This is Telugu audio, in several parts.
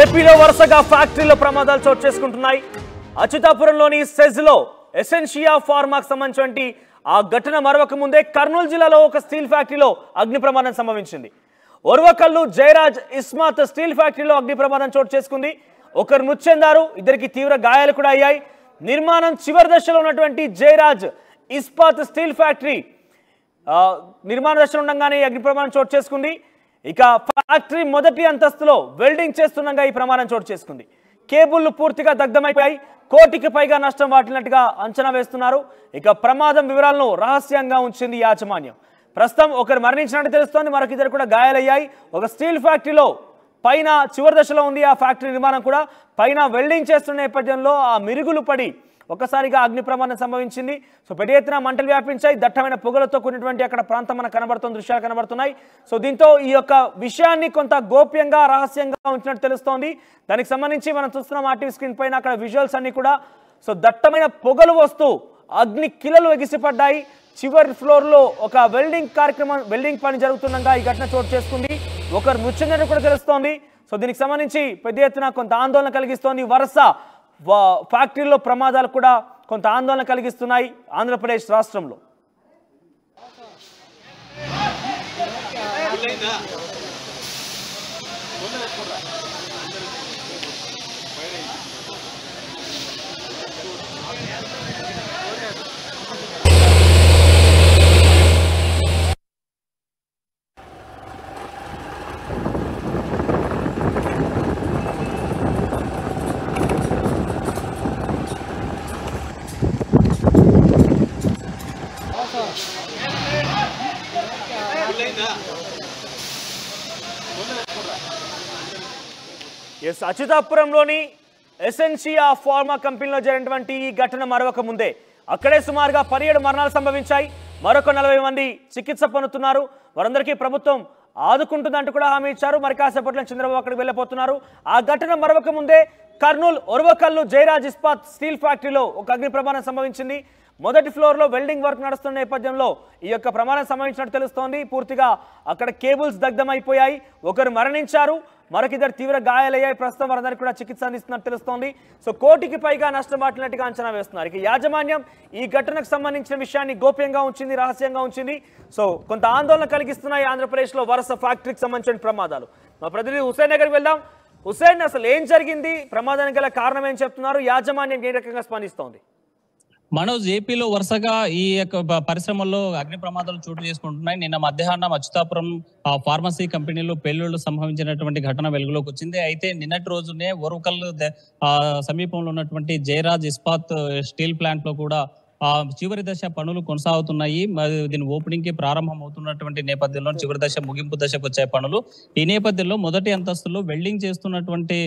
ఏపీలో వరుసగా ఫ్యాక్టరీలో ప్రమాదాలు చోటు చేసుకుంటున్నాయి. అచ్యుతాపురంలోని సెజ్లో ఎసెన్షియా ఫార్మాకు సంబంధించి ఆ ఘటన మరొక ముందే కర్నూలు జిల్లాలో ఒక స్టీల్ ఫ్యాక్టరీలో అగ్ని ప్రమాదం సంభవించింది. ఒర్వకల్లు జయరాజ్ ఇస్మాత్ స్టీల్ ఫ్యాక్టరీలో అగ్ని ప్రమాదం చోటు చేసుకుంది. ఒకరు మృతి చెందారు, ఇద్దరికి తీవ్ర గాయాలు కూడా అయ్యాయి. నిర్మాణం చివరి దశలో ఉన్నటువంటి జయరాజ్ ఇస్పాత్ స్టీల్ ఫ్యాక్టరీ నిర్మాణ దశలో ఉండగానే అగ్ని ప్రమాదం చోటు చేసుకుంది. ఇక ఫ్యాక్టరీ మొదటి అంతస్తులో వెల్డింగ్ చేస్తుండగా ఈ ప్రమాదం చోటు చేసుకుంది. కేబుళ్లు పూర్తిగా దగ్ధమైపోయాయి. కోటికి పైగా నష్టం వాటినట్టుగా అంచనా వేస్తున్నారు. ఇక ప్రమాదం వివరాలను రహస్యంగా ఉంచింది యాజమాన్యం. ప్రస్తుతం ఒకరు మరణించినట్టు తెలుస్తోంది, మరొక ఇద్దరు కూడా గాయాలయ్యాయి. ఒక స్టీల్ ఫ్యాక్టరీలో పైన చివరి దశలో ఉంది ఆ ఫ్యాక్టరీ నిర్మాణం కూడా. పైన వెల్డింగ్ చేస్తున్న నేపథ్యంలో ఆ మిరుగులు పడి ఒక్కసారిగా అగ్ని ప్రమాదం సంభవించింది. సో పెద్ద ఎత్తున మంటలు వ్యాపించాయి. దట్టమైన పొగలతో కూడినటువంటి అక్కడ ప్రాంతం మనకు కనబడుతున్న దృశ్యాలు కనబడుతున్నాయి. సో దీంతో ఈ యొక్క విషయాన్ని కొంత గోప్యంగా రహస్యంగా ఉంచినట్టు తెలుస్తోంది. దానికి సంబంధించి మనం చూస్తున్నాం ఆర్టీవీ స్క్రీన్ పైన అక్కడ విజువల్స్ అన్ని కూడా. సో దట్టమైన పొగలు వస్తూ అగ్ని కిలలు ఎగిసిపడ్డాయి. చివరి ఫ్లోర్లో ఒక వెల్డింగ్ పని జరుగుతుండగా ఈ ఘటన చోటు చేసుకుంది. ఒకరు మృతి చెందినట్టు కూడా తెలుస్తోంది. సో దీనికి సంబంధించి పెద్ద ఎత్తున కొంత ఆందోళన కలిగిస్తోంది. వరుస ఫ్యాక్టరీలో ప్రమాదాలు కూడా కొంత ఆందోళన కలిగిస్తున్నాయి ఆంధ్రప్రదేశ్ రాష్ట్రంలో. అచ్యుతాపురంలోని ఎసెన్షియా ఫార్మా కంపెనీలో జరిగినటువంటి ఈ ఘటన మరొక ముందే అక్కడే సుమారుగా 17 మరణాలు సంభవించాయి. మరొక 40 మంది చికిత్స పొందుతున్నారు. వారందరికీ ప్రభుత్వం ఆదుకుంటుందంటూ కూడా హామీ ఇచ్చారు. మరి కాసేపట్లో చంద్రబాబు అక్కడికి వెళ్ళిపోతున్నారు. ఆ ఘటన మరొక ముందే కర్నూలు ఒర్వకల్లు జయరాజ్ ఇస్పాత్ స్టీల్ ఫ్యాక్టరీలో ఒక అగ్ని ప్రమాదం సంభవించింది. మొదటి ఫ్లోర్లో వెల్డింగ్ వర్క్ నడుస్తున్న నేపథ్యంలో ఈ యొక్క ప్రమాదం సంభవించినట్టు తెలుస్తోంది. పూర్తిగా అక్కడ కేబుల్స్ దగ్ధమైపోయాయి. ఒకరు మరణించారు, మరొకిద్దరు తీవ్ర గాయాలయ్యాయి. ప్రస్తుతం వారందరికీ కూడా చికిత్స అందిస్తున్నట్టు తెలుస్తోంది. సో కోటికి పైగా నష్టం వాటినట్టుగా అంచనా వేస్తున్నారు. ఇక యాజమాన్యం ఈ ఘటనకు సంబంధించిన విషయాన్ని గోప్యంగా ఉంచింది, రహస్యంగా ఉంచింది. సో కొంత ఆందోళన కలిగిస్తున్నాయి ఆంధ్రప్రదేశ్లో వరుస ఫ్యాక్టరీకి సంబంధించిన ప్రమాదాలు. మా ప్రతినిధి హుసేన్ దగ్గరికి వెళ్దాం. హుసేన్, అసలు ఏం జరిగింది? ప్రమాదానికి గల కారణం ఏం చెప్తున్నారు? యాజమాన్యం ఏ రకంగా స్పందిస్తోంది? మనోజ్, ఏపీలో వరుసగా ఈ యొక్క పరిశ్రమల్లో అగ్ని ప్రమాదాలు చోటు చేసుకుంటున్నాయి. నిన్న మధ్యాహ్నం అచ్యుతాపురం ఫార్మసీ కంపెనీలో పేలుళ్లు సంభవించినటువంటి ఘటన వెలుగులోకి వచ్చింది. అయితే నిన్నటి రోజునే ఒర్వకల్ సమీపంలో ఉన్నటువంటి జయరాజ్ ఇస్పాత్ స్టీల్ ప్లాంట్ లో కూడా చివరి దశ పనులు కొనసాగుతున్నాయి. దీని ఓపెనింగ్ కి ప్రారంభం అవుతున్నటువంటి నేపథ్యంలో చివరి దశ ముగింపు దశకు వచ్చే పనులు. ఈ నేపథ్యంలో మొదటి అంతస్తులో వెల్డింగ్ చేస్తున్నటువంటి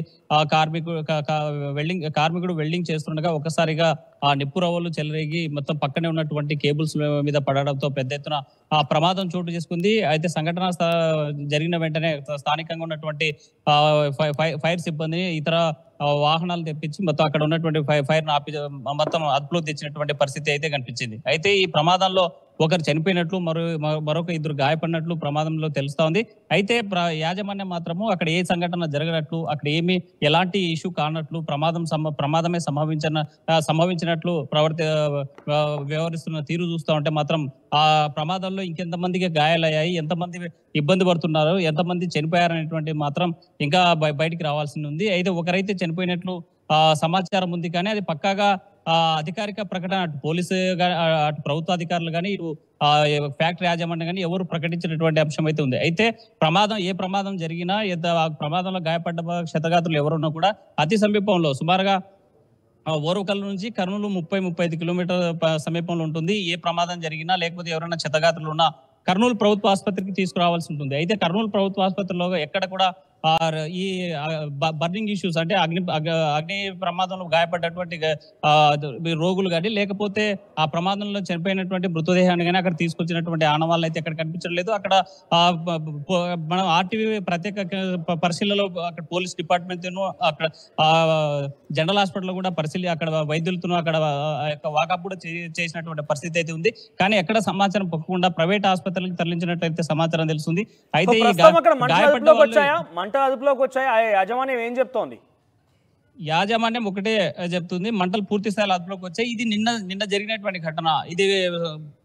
కార్మికుడు వెల్డింగ్ చేస్తుండగా ఒకసారిగా ఆ నిప్పు రవ్వలు చెలరేగి మొత్తం పక్కనే ఉన్నటువంటి కేబుల్స్ మీద పడడంతో పెద్ద ఎత్తున ఆ ప్రమాదం చోటు చేసుకుంది. అయితే సంఘటన జరిగిన వెంటనే స్థానికంగా ఉన్నటువంటి ఫైర్ సిబ్బందిని ఇతర వాహనాలు తెప్పించి మొత్తం అక్కడ ఉన్నటువంటి ఫైర్ ఆపి మొత్తం అదుపులో తెచ్చినటువంటి పరిస్థితి అయితే కనిపించింది. అయితే ఈ ప్రమాదంలో ఒకరు చనిపోయినట్లు మరొక ఇద్దరు గాయపడినట్లు ప్రమాదంలో తెలుస్తా ఉంది. అయితే యాజమాన్యం మాత్రము అక్కడ ఏ సంఘటన జరగనట్లు, అక్కడ ఎలాంటి ఇష్యూ కానట్లు, ప్రమాదమే సంభవించినట్లు వ్యవహరిస్తున్న తీరు చూస్తూ ఉంటే మాత్రం ఆ ప్రమాదంలో ఇంకెంతమందికి గాయాలయ్యాయి, ఎంతమంది ఇబ్బంది పడుతున్నారు, ఎంతమంది చనిపోయారనేటువంటి మాత్రం ఇంకా బయటికి రావాల్సి ఉంది. అయితే ఒకరైతే చనిపోయినట్లు సమాచారం ఉంది, కానీ అది పక్కాగా అధికారిక ప్రకటన అటు పోలీసు అటు ప్రభుత్వ అధికారులు కానీ ఇటు ఫ్యాక్టరీ యాజమాన్యం కానీ ఎవరు ప్రకటించినటువంటి అంశం అయితే ఉంది. అయితే ఏ ప్రమాదం జరిగినా ప్రమాదంలో గాయపడ్డ క్షతగాత్రులు ఎవరున్నా కూడా అతి సమీపంలో సుమారుగా ఓర్వకల్ నుంచి కర్నూలు 30-35 కిలోమీటర్ల సమీపంలో ఉంటుంది. ఏ ప్రమాదం జరిగినా లేకపోతే ఎవరైనా క్షతగాత్రులు ఉన్నా కర్నూలు ప్రభుత్వ ఆసుపత్రికి తీసుకురావాల్సి ఉంటుంది. అయితే కర్నూలు ప్రభుత్వ ఆసుపత్రిలో ఎక్కడ కూడా ఈ బర్నింగ్ ఇష్యూస్ అంటే అగ్ని ప్రమాదంలో గాయపడ్డటువంటి రోగులు కానీ లేకపోతే ఆ ప్రమాదంలో చనిపోయినటువంటి మృతదేహాన్ని కానీ అక్కడ తీసుకొచ్చినటువంటి ఆనవాళ్ళు అయితే ఎక్కడ కనిపించలేదు. అక్కడ మనం ఆర్టీవీ ప్రత్యేక పరిశీలనలో అక్కడ పోలీస్ డిపార్ట్మెంట్ అక్కడ జనరల్ హాస్పిటల్ కూడా అక్కడ వైద్యులతో అక్కడ వాకప్ కూడా చేసినటువంటి పరిస్థితి అయితే ఉంది. కానీ ఎక్కడ సమాచారం పొక్కకుండా ప్రైవేట్ ఆసుపత్రులకు తరలించినట్లయితే సమాచారం తెలుస్తుంది. అయితే మంటలు అదుపులోకి వచ్చాయి. ఆ యాజమాన్యం ఏం చెప్తోంది? యాజమాన్యం ఒకటే చెప్తుంది, మంటలు పూర్తి స్థాయిలో అదుపులోకి వచ్చాయి. ఇది నిన్న జరిగినటువంటి ఘటన. ఇది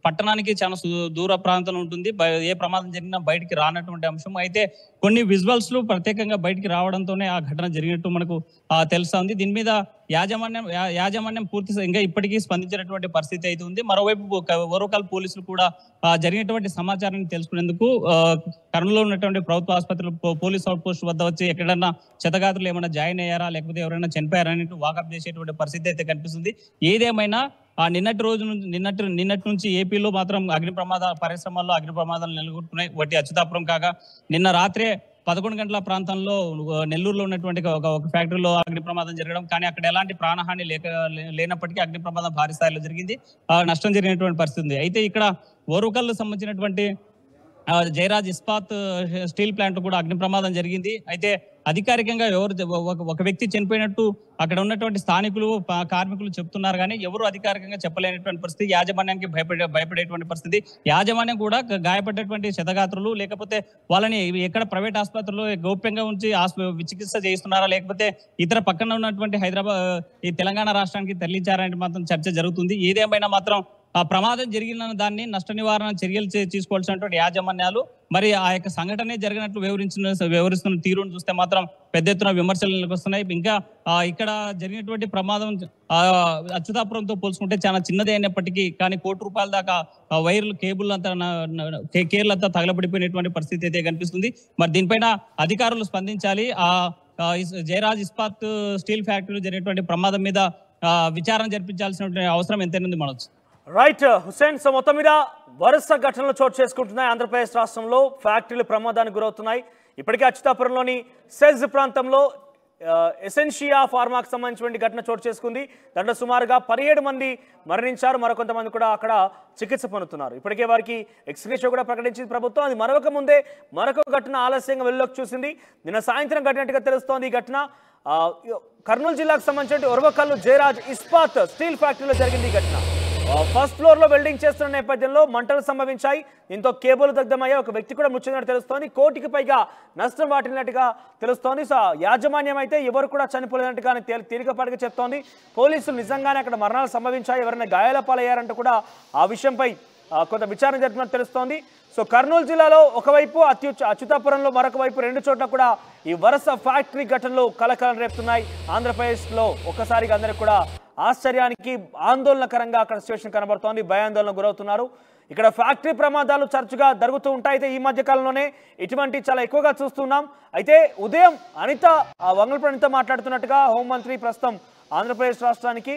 పట్టణానికి చాలా దూర ప్రాంతంలో ఉంటుంది. ఏ ప్రమాదం జరిగినా బయటికి రానటువంటి అంశం. అయితే కొన్ని విజువల్స్ లో ప్రత్యేకంగా బయటికి రావడంతోనే ఆ ఘటన జరిగినట్టు మనకు తెలుస్తుంది. దీని మీద యాజమాన్యం ఇంకా ఇప్పటికీ స్పందించినటువంటి పరిస్థితి అయితే ఉంది. మరోవైపు ఓరోకల్ పోలీసులు కూడా జరిగినటువంటి సమాచారాన్ని తెలుసుకునేందుకు కర్నూలులో ఉన్నటువంటి ప్రభుత్వ ఆసుపత్రిలో పోలీస్ అవుట్ పోస్ట్ వద్ద వచ్చి ఎక్కడన్నా క్షతగాత్రులు ఏమైనా జాయిన్ అయ్యారా లేకపోతే ఎవరైనా చనిపోయారా అని వాకప్ చేసేటువంటి పరిస్థితి అయితే కనిపిస్తుంది. ఏదేమైనా నిన్నటి నుంచి ఏపీలో మాత్రం పరిశ్రమల్లో అగ్ని ప్రమాదాలు నెలకొంటున్నాయి. వాటి అచ్యుతాపురం కాగా నిన్న రాత్రే 11 గంటల ప్రాంతంలో నెల్లూరులో ఉన్నటువంటి ఒక ఫ్యాక్టరీలో అగ్ని ప్రమాదం జరగడం, కానీ అక్కడ ఎలాంటి ప్రాణహాని లేనప్పటికీ అగ్ని ప్రమాదం భారీ స్థాయిలో జరిగింది. నష్టం జరిగినటువంటి పరిస్థితి ఉంది. అయితే ఇక్కడ ఓరుకల్లు సంబంధించినటువంటి జయరాజ్ ఇస్పాత్ స్టీల్ ప్లాంట్ కూడా అగ్ని ప్రమాదం జరిగింది. అయితే అధికారికంగా ఒక వ్యక్తి చనిపోయినట్టు అక్కడ ఉన్నటువంటి స్థానికులు కార్మికులు చెప్తున్నారు, కానీ ఎవరు అధికారికంగా చెప్పలేనటువంటి పరిస్థితి. యాజమాన్యానికి భయపడేటువంటి పరిస్థితి. యాజమాన్యం కూడా గాయపడ్డటువంటి క్షతగాత్రులు లేకపోతే వాళ్ళని ఎక్కడ ప్రైవేట్ ఆసుపత్రుల్లో గోప్యంగా ఉంచి చికిత్స చేయిస్తున్నారా లేకపోతే ఇతర పక్కన ఉన్నటువంటి ఈ తెలంగాణ రాష్ట్రానికి తరలించారని మాత్రం చర్చ జరుగుతుంది. ఏదేమైనా మాత్రం ఆ ప్రమాదం జరిగిన దాన్ని నష్ట నివారణ చర్యలు తీసుకోవాల్సినటువంటి యాజమాన్యాలు మరి ఆ యొక్క సంఘటనే జరిగినట్లు వివరిస్తున్న తీరును చూస్తే మాత్రం పెద్ద ఎత్తున విమర్శలు వస్తున్నాయి. ఇంకా ఇక్కడ జరిగినటువంటి ప్రమాదం అచ్యుతాపురంతో పోల్చుకుంటే చాలా చిన్నదే అయినప్పటికీ కానీ ₹1,00,00,000 దాకా వైర్లు కేబుల్ అంతా తగలబడిపోయినటువంటి పరిస్థితి అయితే కనిపిస్తుంది. మరి దీనిపైన అధికారులు స్పందించాలి. జయరాజ్ ఇస్పాత్ స్టీల్ ఫ్యాక్టరీలో జరిగినటువంటి ప్రమాదం మీద విచారణ జరిపించాల్సిన అవసరం ఎంతైనా ఉంది మనొచ్చు. రైట్ హుసేన్, సో మొత్తం మీద వరుస ఘటనలు చోటు చేసుకుంటున్నాయి. ఆంధ్రప్రదేశ్ రాష్ట్రంలో ఫ్యాక్టరీలు ప్రమాదానికి గురవుతున్నాయి. ఇప్పటికే అచ్యుతాపురంలోని సెజ్ ప్రాంతంలో ఎసెన్షియా ఫార్మాకు సంబంధించిన ఘటన చోటు చేసుకుంది. దాంట్లో సుమారుగా 17 మంది మరణించారు. మరికొంతమంది కూడా అక్కడ చికిత్స పొందుతున్నారు. ఇప్పటికే వారికి ఎక్స్గ్రేషియో కూడా ప్రకటించింది ప్రభుత్వం. అది మరొక ముందే మరొక ఘటన ఆలస్యంగా వెలుగులోకి చూసింది. నిన్న సాయంత్రం ఘటనట్టుగా తెలుస్తోంది. ఈ ఘటన కర్నూలు జిల్లాకు సంబంధించిన ఓరుకల్లు జయరాజ్ ఇస్పాత్ స్టీల్ ఫ్యాక్టరీలో జరిగింది. ఈ ఘటన ఫస్ట్ ఫ్లోర్ లో వెల్డింగ్ చేస్తున్న నేపథ్యంలో మంటలు సంభవించాయి. దీంతో కేబుల్ దగ్ధమయ్యాయి. ఒక వ్యక్తి కూడా మృతి తెలుస్తోంది. 1 కోటికి పైగా నష్టం వాటిల్లినట్టుగా తెలుస్తోంది. సో యాజమాన్యం అయితే ఎవరు కూడా చనిపోలేనట్టుగానే తేలికపాటుగా చెప్తోంది. పోలీసులు నిజంగానే అక్కడ మరణాలు సంభవించాయి, ఎవరైనా గాయాల పాలయ్యారంటూ కూడా ఆ విషయంపై కొంత విచారణ జరుపుతున్నట్టు తెలుస్తోంది. సో కర్నూలు జిల్లాలో ఒకవైపు అచ్యుతాపురంలో మరొక వైపు 2 చోట్ల కూడా ఈ వరుస ఫ్యాక్టరీ ఘటనలు కలకలం రేపుతున్నాయి. ఆంధ్రప్రదేశ్లో ఒక్కసారిగా అందరికి కూడా ఆశ్చర్యానికి ఆందోళనకరంగా అక్కడ సిచ్యువేషన్ కనబడుతోంది. భయాందోళన గురవుతున్నారు. ఇక్కడ ఫ్యాక్టరీ ప్రమాదాలు తరచుగా జరుగుతూ ఉంటాయి. అయితే ఈ మధ్య కాలంలోనే ఇటువంటి చాలా ఎక్కువగా చూస్తున్నాం. అయితే ఉదయం వంగలపూడి అనిత మాట్లాడుతున్నట్టుగా హోంమంత్రి ప్రస్తుతం ఆంధ్రప్రదేశ్ రాష్ట్రానికి